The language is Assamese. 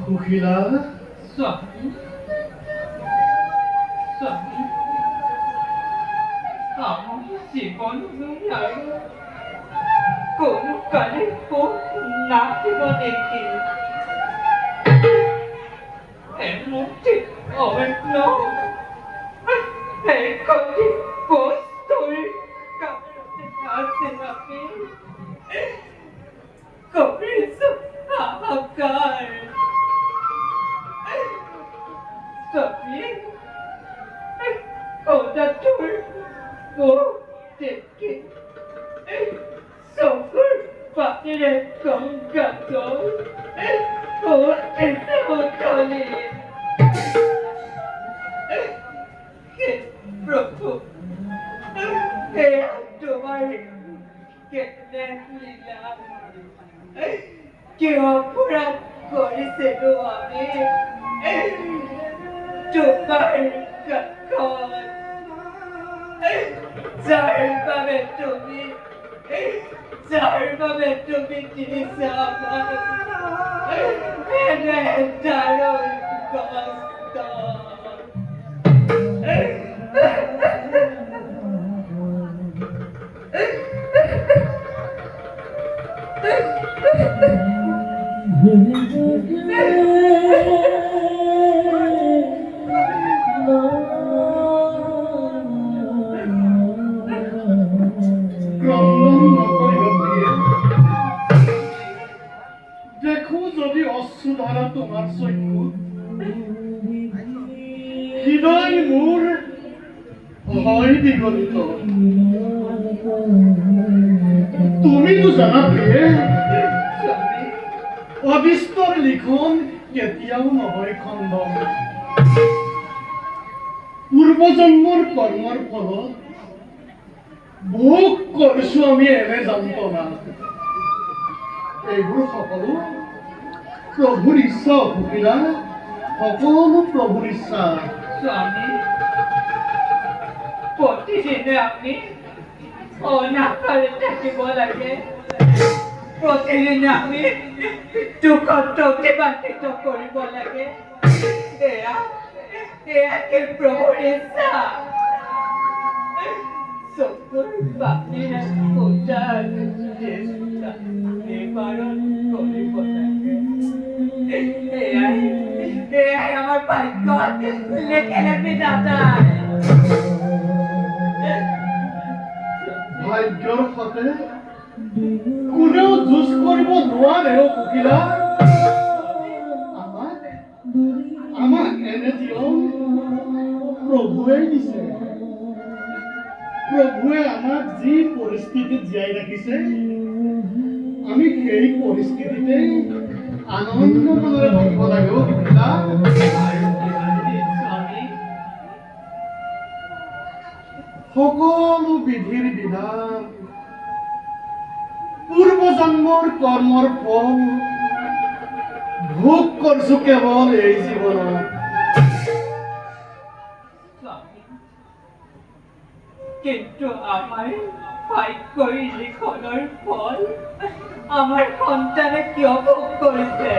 কুকিলা স্বামী স্বামী আমার জীবন কোন কালে না জীবনে এমন ঠিক অন্য একটি বস্তুর কারণে আছে আপনি কবির হাহাকার Tapi oda tur go teke sokur patire kongato o esa otole ke prabhu he tomar ke lila ke অপরাধ করেছে গো আমি তোমার কখন যারভাবে তুমি দিয়েছ আমার দারুণ কষ্ট দেখো যদি অশ্রুধারা তোমার চক্ষু হৃদয় মোৰ হয় বিগলিত তুমিতো জানা প্ৰিয়ে অবিস্তৰ লিখন কেতিয়াও নহয় খণ্ডন পূৰ্বজন্মৰ কৰ্মৰ ফলত ভোগ কৰিছো আমি এনে যন্ত্ৰণা এইবোৰ সকলো প্ৰভুৰ ইচ্ছা অসুবিধা সকলো প্ৰভুৰ ইচ্ছা স্বামী প্ৰতিদিনে আমি অনাহাৰে থাকিব লাগে প্ৰতিদিনে আমি দুখত অতিবাহিত কৰিব লাগে এয়া কি প্ৰভুৰ ইচ্ছা চকুৰ পানীৰে পূজাৰ চেষ্টা নিবাৰণ কৰিব লাগে এয়াই আমাৰ ভাগ্য লেখে লেখে নাযায় ভাগ্যৰ সতে কোনেও যুঁজ কৰিব নোৱাৰে অ কুকিলা আমাক এনে জীৱন প্ৰভুৱে দিছে প্ৰভুৱে আমাক যি পৰিস্থিতিত জীয়াই ৰাখিছে আমি সেই পৰিস্থিতিতে আনন্দ মনেৰে থাকিব লাগে অ কুকিলা সকলো বিধিৰ বিধান পূৰ্বজন্মৰ কৰ্মৰ ফল ভোগ কৰিছো কেৱল এই জীৱনত কিন্তু আমাৰ ভাগ্যই লিখনেৰ ফল আমাৰ সন্তানে কিয় ভোগ কৰেছে